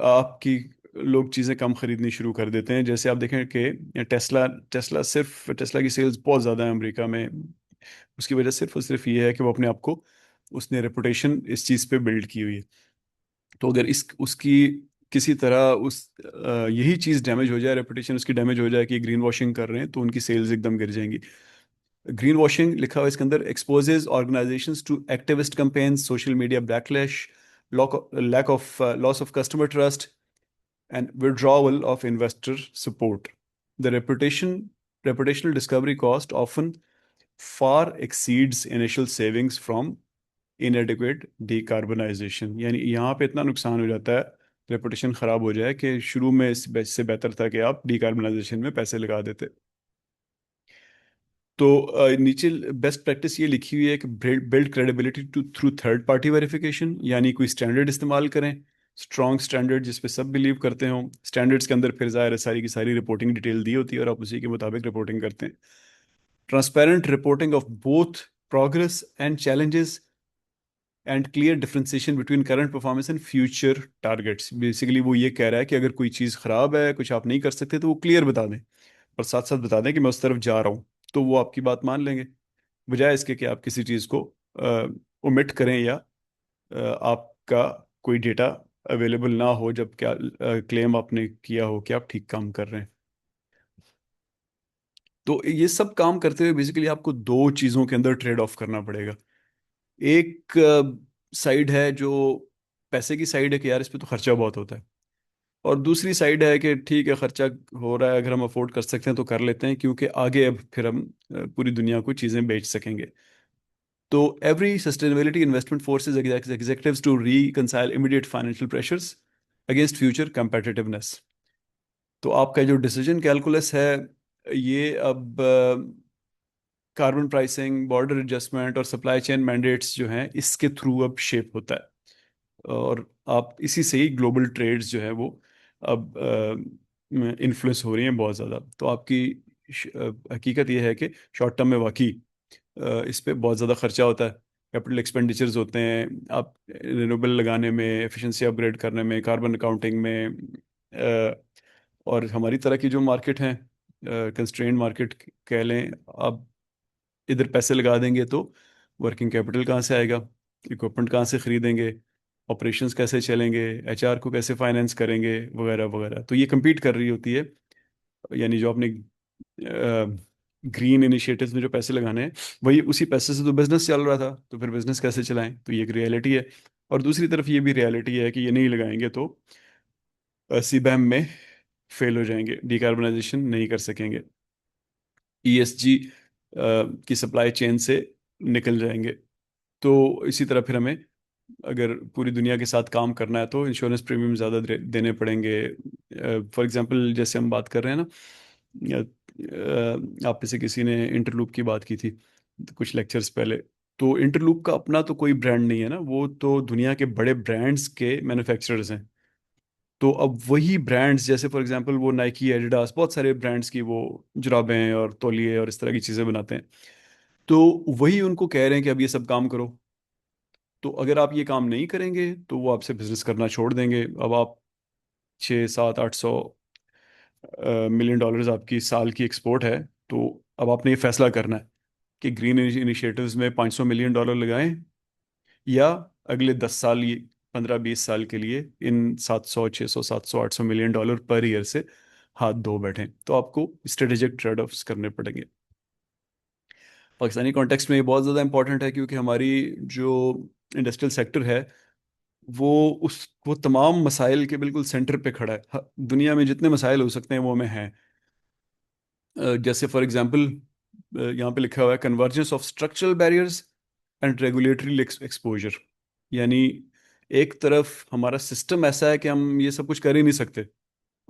आपकी लोग चीज़ें कम खरीदनी शुरू कर देते हैं। जैसे आप देखें कि टेस्ला टेस्ला की सेल्स बहुत ज़्यादा है अमेरिका में, उसकी वजह सिर्फ और सिर्फ ये है कि वो अपने आप को, उसने रेपुटेशन इस चीज़ पे बिल्ड की हुई है। तो अगर इस उसकी किसी तरह यही चीज़ डैमेज हो जाए, रेपुटेशन उसकी डैमेज हो जाए कि ग्रीन वॉशिंग कर रहे हैं, तो उनकी सेल्स एकदम गिर जाएंगी। ग्रीन वॉशिंग लिखा हुआ है इसके अंदर, exposes organisations to activist campaigns, social media backlash, lack of loss of customer trust and withdrawal of investor support. The reputational discovery cost often far exceeds initial savings from inadequate decarbonization. यानी यहाँ पे इतना नुकसान हो जाता है, reputation खराब हो जाए, कि शुरू में इससे बेहतर था कि आप डिकार्बनाइजेशन में पैसे लगा देते। तो नीचे बेस्ट प्रैक्टिस ये लिखी हुई है कि build credibility to through third party verification, यानी कोई स्टैंडर्ड इस्तेमाल करें, स्ट्रॉन्ग स्टैंडर्ड जिस पे सब बिलीव करते हो। स्टैंडर्ड्स के अंदर फिर ज़ाहिर है सारी की सारी रिपोर्टिंग डिटेल दी होती है और आप उसी के मुताबिक रिपोर्टिंग करते हैं। Transparent reporting of both progress and challenges and clear differentiation between current performance and future targets. Basically वो ये कह रहा है कि अगर कोई चीज़ ख़राब है, कुछ आप नहीं कर सकते, तो वो क्लियर बता दें, और साथ साथ बता दें कि मैं उस तरफ जा रहा हूँ, तो वो आपकी बात मान लेंगे, बजाय इसके कि आप किसी चीज़ को ओमिट करें, या आपका कोई डेटा अवेलेबल ना हो जब क्या क्लेम आपने किया हो कि आप ठीक काम कर रहे हैं। तो ये सब काम करते हुए बेसिकली आपको दो चीज़ों के अंदर ट्रेड ऑफ करना पड़ेगा। एक साइड है जो पैसे की साइड है कि यार इस पे तो खर्चा बहुत होता है, और दूसरी साइड है कि ठीक है खर्चा हो रहा है, अगर हम अफोर्ड कर सकते हैं तो कर लेते हैं, क्योंकि आगे अब फिर हम पूरी दुनिया को चीज़ें बेच सकेंगे। तो every sustainability investment forces executives to reconcile immediate financial pressures against future competitiveness। तो आपका जो डिसीजन कैलकुलस है, ये अब कार्बन प्राइसिंग, बॉर्डर एडजस्टमेंट और सप्लाई चेन मैंडेट्स जो हैं इसके थ्रू अब शेप होता है, और आप इसी से ही ग्लोबल ट्रेड्स जो है वो अब इन्फ्लुएंस हो रही हैं बहुत ज़्यादा। तो आपकी हकीकत ये है कि शॉर्ट टर्म में वाकई इस पे बहुत ज़्यादा खर्चा होता है, कैपिटल एक्सपेंडिचर्स होते हैं, आप रिन्यूएबल लगाने में, एफिशिएंसी अपग्रेड करने में, कार्बन अकाउंटिंग में, और हमारी तरह की जो मार्केट हैं, कंस्ट्रेंड मार्केट कह लें, आप इधर पैसे लगा देंगे तो वर्किंग कैपिटल कहाँ से आएगा, इक्विपमेंट कहाँ से खरीदेंगे, ऑपरेशंस कैसे चलेंगे, HR को कैसे फाइनेंस करेंगे, वगैरह वगैरह। तो ये compete कर रही होती है, यानी जो आपने ग्रीन इनिशिएटिव्स में जो पैसे लगाने हैं, वही उसी पैसे से तो बिजनेस चल रहा था, तो फिर बिजनेस कैसे चलाएं, तो ये एक रियलिटी है। और दूसरी तरफ ये भी रियलिटी है कि ये नहीं लगाएंगे तो सीबैम में फेल हो जाएंगे, डिकार्बनाइजेशन नहीं कर सकेंगे, ESG की सप्लाई चेन से निकल जाएंगे। तो इसी तरह फिर हमें अगर पूरी दुनिया के साथ काम करना है तो इंश्योरेंस प्रीमियम ज़्यादा देने पड़ेंगे। फॉर एग्जांपल जैसे हम बात कर रहे हैं ना, आप में से किसी ने इंटरलूप की बात की थी कुछ लेक्चर्स पहले, तो इंटरलूप का अपना तो कोई ब्रांड नहीं है ना, वो तो दुनिया के बड़े ब्रांड्स के मैन्युफैक्चरर्स हैं। तो अब वही ब्रांड्स, जैसे फॉर एग्जांपल वो नाइकी, एडिडास, बहुत सारे ब्रांड्स की वो जुराबें और तौलिए और इस तरह की चीज़ें बनाते हैं, तो वही उनको कह रहे हैं कि अब ये सब काम करो। तो अगर आप ये काम नहीं करेंगे तो वो आपसे बिजनेस करना छोड़ देंगे। अब आप 600-700-800 मिलियन डॉलर्स आपकी साल की एक्सपोर्ट है, तो अब आपने ये फैसला करना है कि ग्रीन इनिशिएटिव्स में $500 मिलियन लगाएं, या अगले 10 साल ये 15-20 साल के लिए इन 700 600 700 800 मिलियन डॉलर पर ईयर से हाथ धो बैठे, तो आपको स्ट्रेटेजिक ट्रेड ऑफ्स करने पड़ेंगे। पाकिस्तानी कॉन्टेक्स्ट में ये बहुत ज़्यादा इंपॉर्टेंट है, क्योंकि हमारी जो इंडस्ट्रियल सेक्टर है वो वो तमाम मसाइल के बिल्कुल सेंटर पे खड़ा है। दुनिया में जितने मसाइल हो सकते हैं वो में हैं। जैसे फॉर एग्जांपल यहाँ पे लिखा हुआ है convergence of structural barriers and regulatory exposure. यानी एक तरफ हमारा सिस्टम ऐसा है कि हम ये सब कुछ कर ही नहीं सकते,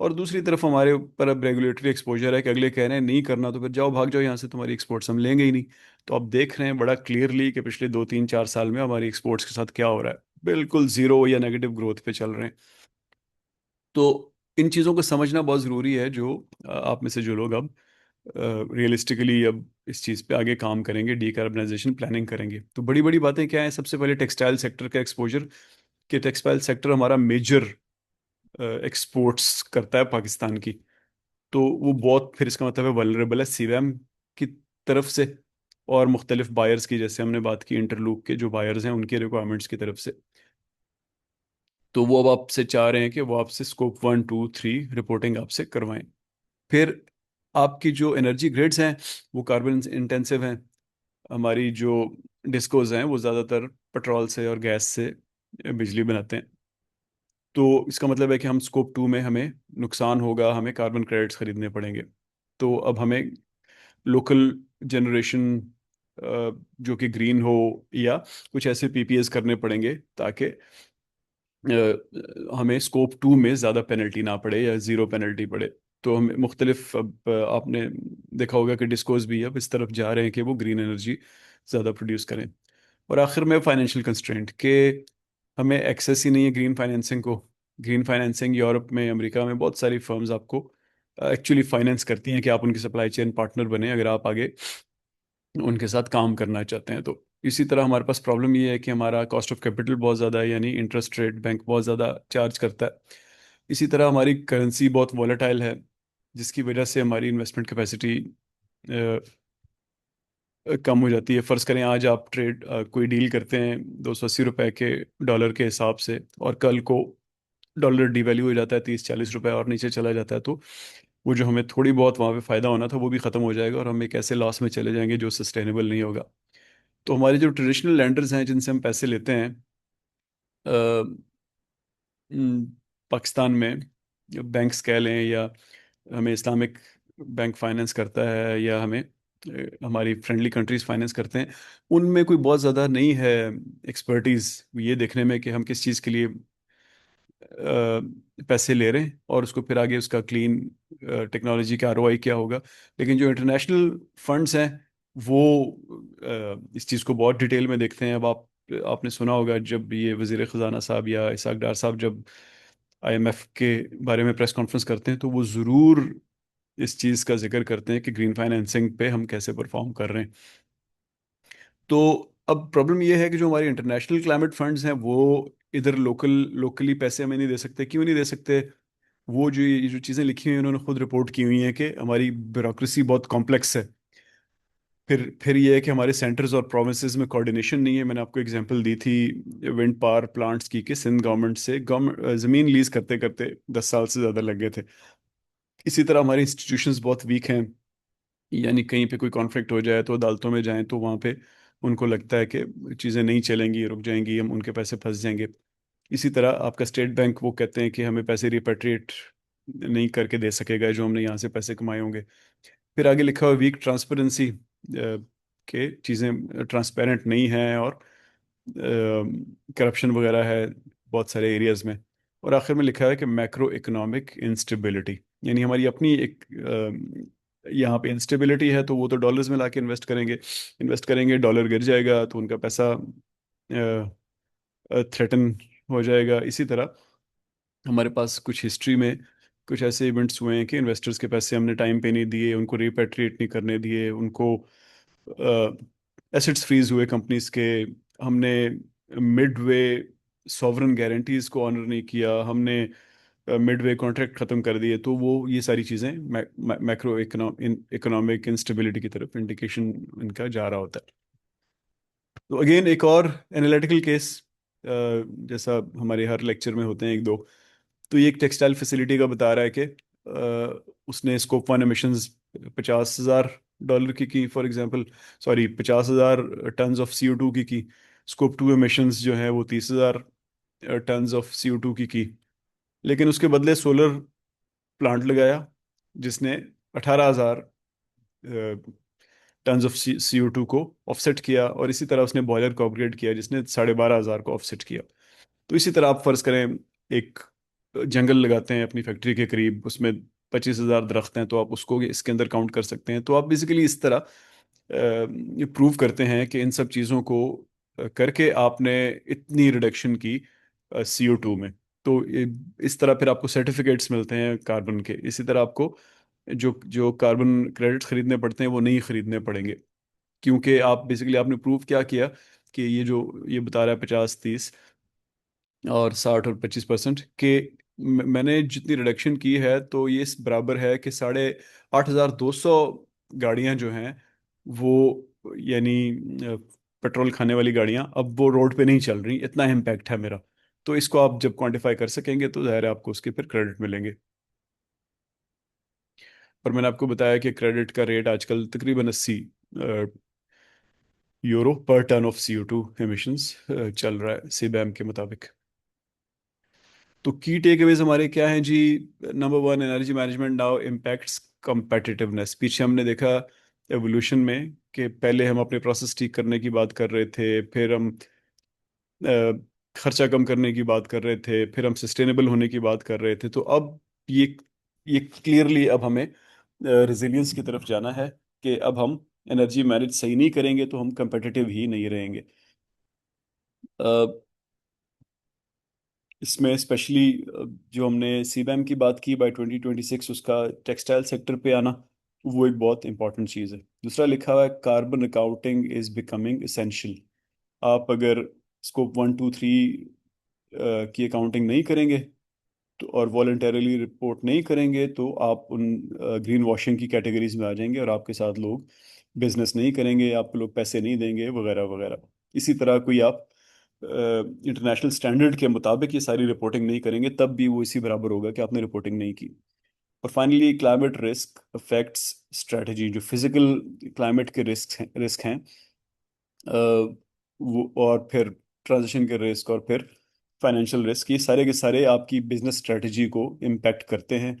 और दूसरी तरफ हमारे ऊपर अब रेगुलेटरी एक्सपोजर है कि अगले कह रहे हैं नहीं करना तो फिर जाओ भाग जाओ यहाँ से, तुम्हारी एक्सपोर्ट्स हम लेंगे ही नहीं। तो आप देख रहे हैं बड़ा क्लियरली कि पिछले 2 3 4 साल में हमारी एक्सपोर्ट्स के साथ क्या हो रहा है, बिल्कुल जीरो या नेगेटिव ग्रोथ पे चल रहे हैं। तो इन चीज़ों को समझना बहुत ज़रूरी है। जो आप में से जो लोग अब रियलिस्टिकली अब इस चीज़ पे आगे काम करेंगे, डीकार्बनाइजेशन प्लानिंग करेंगे, तो बड़ी बड़ी बातें क्या हैं। सबसे पहले टेक्सटाइल सेक्टर का एक्सपोजर, कि टेक्सटाइल सेक्टर हमारा मेजर एक्सपोर्ट्स करता है पाकिस्तान की। तो वो बहुत, फिर इसका मतलब है वल्नरेबल है सीवैम की तरफ से, और मुख्तलिफ बायर्स की, जैसे हमने बात की इंटरलूक के जो बायर्स हैं उनके रिक्वायरमेंट्स की तरफ से। तो वो अब आपसे चाह रहे हैं कि वो आपसे स्कोप 1 2 3 रिपोर्टिंग आपसे करवाएं। फिर आपकी जो एनर्जी ग्रिड्स हैं वो कार्बन इंटेंसिव हैं। हमारी जो डिस्कोज हैं वो ज़्यादातर पेट्रोल से और गैस से बिजली बनाते हैं। तो इसका मतलब है कि हम स्कोप 2 में हमें नुकसान होगा, हमें कार्बन क्रेडिट्स खरीदने पड़ेंगे। तो अब हमें लोकल जनरेशन जो कि ग्रीन हो, या कुछ ऐसे पीपीएस करने पड़ेंगे ताकि हमें स्कोप 2 में ज़्यादा पेनल्टी ना पड़े या ज़ीरो पेनल्टी पड़े। तो हमें मुख्तलिफ, अब आपने देखा होगा कि डिस्कोज भी अब इस तरफ जा रहे हैं कि वो ग्रीन एनर्जी ज़्यादा प्रोड्यूस करें। और आखिर में फाइनेंशियल कंस्ट्रेंट के, हमें एक्सेस ही नहीं है ग्रीन फाइनेंसिंग को। ग्रीन फाइनेंसिंग यूरोप में, अमेरिका में बहुत सारी फर्म्स आपको एक्चुअली फाइनेंस करती हैं कि आप उनकी सप्लाई चेन पार्टनर बने, अगर आप आगे उनके साथ काम करना चाहते हैं तो। इसी तरह हमारे पास प्रॉब्लम ये है कि हमारा कॉस्ट ऑफ कैपिटल बहुत ज़्यादा है, यानी इंटरेस्ट रेट बैंक बहुत ज़्यादा चार्ज करता है। इसी तरह हमारी करेंसी बहुत वॉलेटाइल है, जिसकी वजह से हमारी इन्वेस्टमेंट कैपेसिटी कम हो जाती है। फ़र्ज़ करें आज आप कोई डील करते हैं 280 रुपए के डॉलर के हिसाब से, और कल को डॉलर डिवैल्यू हो जाता है 30 40 रुपए और नीचे चला जाता है, तो वो जो हमें थोड़ी बहुत वहाँ पे फ़ायदा होना था वो भी ख़त्म हो जाएगा, और हम एक ऐसे लॉस में चले जाएंगे जो सस्टेनेबल नहीं होगा। तो हमारे जो ट्रेडिशनल लैंडर्स हैं जिनसे हम पैसे लेते हैं पाकिस्तान में, बैंक्स कह लें, या हमें इस्लामिक बैंक फाइनेंस करता है, या हमें हमारी फ्रेंडली कंट्रीज फाइनेंस करते हैं, उनमें कोई बहुत ज़्यादा नहीं है एक्सपर्टीज़ ये देखने में कि हम किस चीज़ के लिए पैसे ले रहे हैं, और उसको फिर आगे उसका क्लीन टेक्नोलॉजी का आरओआई क्या होगा। लेकिन जो इंटरनेशनल फंड्स हैं वो इस चीज़ को बहुत डिटेल में देखते हैं। अब आपने सुना होगा जब ये वजीर ख़जाना साहब या इसहाक डार साहब जब आईएमएफ के बारे में प्रेस कॉन्फ्रेंस करते हैं तो वो ज़रूर इस चीज़ का जिक्र करते हैं कि ग्रीन फाइनेंसिंग पे हम कैसे परफॉर्म कर रहे हैं। तो अब प्रॉब्लम ये है कि जो हमारे इंटरनेशनल क्लाइमेट फंड्स हैं वो इधर लोकली पैसे हमें नहीं दे सकते। क्यों नहीं दे सकते? वो जो ये जो चीज़ें लिखी हुई हैं उन्होंने खुद रिपोर्ट की हुई हैं कि हमारी ब्यूरोक्रेसी बहुत कॉम्प्लेक्स है। फिर ये है कि हमारे सेंटर्स और प्रोविंसेस में कोऑर्डिनेशन नहीं है। मैंने आपको एग्जांपल दी थी विंड पावर प्लांट्स की, कि सिंध गवर्नमेंट से गवर्नमेंट ज़मीन लीज करते करते 10 साल से ज़्यादा लग गए थे। इसी तरह हमारी इंस्टीट्यूशंस बहुत वीक हैं, यानी कहीं पे कोई कॉन्फ्लिक्ट हो जाए तो अदालतों में जाएं तो वहाँ पे उनको लगता है कि चीज़ें नहीं चलेंगी, रुक जाएंगी, हम उनके पैसे फंस जाएंगे। इसी तरह आपका स्टेट बैंक, वो कहते हैं कि हमें पैसे रिपेट्रिएट नहीं करके दे सकेगा जो हमने यहाँ से पैसे कमाए होंगे। फिर आगे लिखा हुआ वीक ट्रांसपेरेंसी, के चीज़ें ट्रांसपेरेंट नहीं हैं, और करप्शन वगैरह है बहुत सारे एरियाज में। और आखिर में लिखा है कि मैक्रो इकोनॉमिक इंस्टेबिलिटी, यानी हमारी अपनी एक यहाँ पे इंस्टेबिलिटी है। तो वो तो डॉलर्स में लाके इन्वेस्ट करेंगे, डॉलर गिर जाएगा तो उनका पैसा थ्रेटन हो जाएगा। इसी तरह हमारे पास कुछ हिस्ट्री में कुछ ऐसे इवेंट्स हुए हैं कि इन्वेस्टर्स के पैसे हमने टाइम पे नहीं दिए, उनको रिपेट्रिएट नहीं करने दिए, उनको एसेट्स फ्रीज हुए कंपनीज के, हमने मिड वे सॉवरन गारंटीज को ऑनर नहीं किया, हमने मिड वे कॉन्ट्रैक्ट ख़त्म कर दिए। तो वो ये सारी चीज़ें मैक्रो इकोनॉमिक इंस्टेबिलिटी की तरफ इंडिकेशन इनका जा रहा होता है। तो अगेन एक और एनालिटिकल केस, जैसा हमारे हर लेक्चर में होते हैं एक दो। तो ये एक टेक्सटाइल फैसिलिटी का बता रहा है कि उसने स्कोप वन एमिशंस 50,000 डॉलर की for example, sorry 50,000 tons of CO2 की। स्कोप टू एमिशंस जो है वो 30,000 टन्स ऑफ CO2 की। लेकिन उसके बदले सोलर प्लांट लगाया जिसने 18,000 टन्स ऑफ CO2 को ऑफसेट किया, और इसी तरह उसने बॉयलर को अपग्रेड किया जिसने 12,500 को ऑफसेट किया। तो इसी तरह आप फर्ज करें एक जंगल लगाते हैं अपनी फैक्ट्री के करीब, उसमें 25,000 दरख्त हैं, तो आप उसको इसके अंदर काउंट कर सकते हैं। तो आप बेसिकली इस तरह प्रूव करते हैं कि इन सब चीज़ों को करके आपने इतनी रिडक्शन की CO2 में। तो इस तरह फिर आपको सर्टिफिकेट्स मिलते हैं कार्बन के। इसी तरह आपको जो जो कार्बन क्रेडिट्स खरीदने पड़ते हैं वो नहीं खरीदने पड़ेंगे, क्योंकि आप बेसिकली आपने प्रूव क्या किया कि ये जो ये बता रहा है 50, 30 और 60 और 25% के मैंने जितनी रिडक्शन की है, तो ये इस बराबर है कि 8,200 गाड़ियां जो हैं वो, यानी पेट्रोल खाने वाली गाड़ियां, अब वो रोड पे नहीं चल रही। इतना इम्पैक्ट है मेरा। तो इसको आप जब क्वांटिफाई कर सकेंगे तो जाहिर है आपको उसके फिर क्रेडिट मिलेंगे। और मैंने आपको बताया कि क्रेडिट का रेट आजकल तकरीबन 80 यूरो पर टन ऑफ CO2 एमिशंस चल रहा है सीबैम के मुताबिक। तो की टेक अवेज हमारे क्या हैं जी? Number one, energy management now impacts competitiveness। पीछे हमने देखा एवोल्यूशन में कि पहले हम अपने प्रोसेस ठीक करने की बात कर रहे थे, फिर हम अ, खर्चा कम करने की बात कर रहे थे, फिर हम सस्टेनेबल होने की बात कर रहे थे। तो अब ये क्लियरली अब हमें रिजिलियंस की तरफ जाना है कि अब हम एनर्जी मैनेज सही नहीं करेंगे तो हम कंपेटिटिव ही नहीं रहेंगे। इसमें स्पेशली जो हमने सीबैम की बात की बाय 2026, उसका टेक्सटाइल सेक्टर पे आना वो एक बहुत इंपॉर्टेंट चीज़ है। दूसरा लिखा हुआ है carbon accounting is becoming essential. आप अगर स्कोप 1, 2, 3 की अकाउंटिंग नहीं करेंगे तो और वॉलंटरली रिपोर्ट नहीं करेंगे तो आप उन ग्रीन वॉशिंग की कैटेगरीज में आ जाएंगे, और आपके साथ लोग बिजनेस नहीं करेंगे, आपको लोग पैसे नहीं देंगे वगैरह वगैरह। इसी तरह कोई आप इंटरनेशनल स्टैंडर्ड के मुताबिक ये सारी रिपोर्टिंग नहीं करेंगे तब भी वो इसी बराबर होगा कि आपने रिपोर्टिंग नहीं की। और finally climate risk affects strategy. जो फिजिकल क्लाइमेट के रिस्क हैं वो, और फिर ट्रांजिशन के रिस्क, और फिर फाइनेंशियल रिस्क, ये सारे के सारे आपकी बिजनेस स्ट्रेटजी को इम्पैक्ट करते हैं।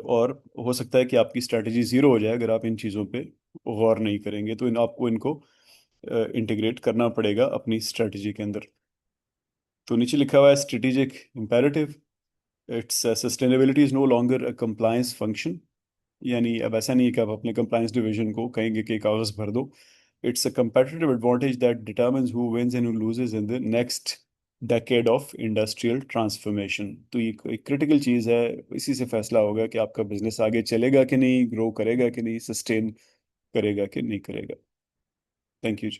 और हो सकता है कि आपकी स्ट्रेटजी ज़ीरो हो जाए अगर आप इन चीज़ों पे गौर नहीं करेंगे। तो आपको इनको इंटीग्रेट करना पड़ेगा अपनी स्ट्रेटजी के अंदर। तो नीचे लिखा हुआ है strategic imperative. It's sustainability is no longer a compliance function. यानी अब ऐसा नहीं है कि आप अपने कंप्लायंस डिवीजन को कहेंगे कि कागज भर दो। It's a competitive advantage that determines who wins and who loses in the next decade of industrial transformation। तो ये एक क्रिटिकल चीज़ है। इसी से फैसला होगा कि आपका बिजनेस आगे चलेगा कि नहीं, ग्रो करेगा कि नहीं, सस्टेन करेगा कि नहीं करेगा। Thank you.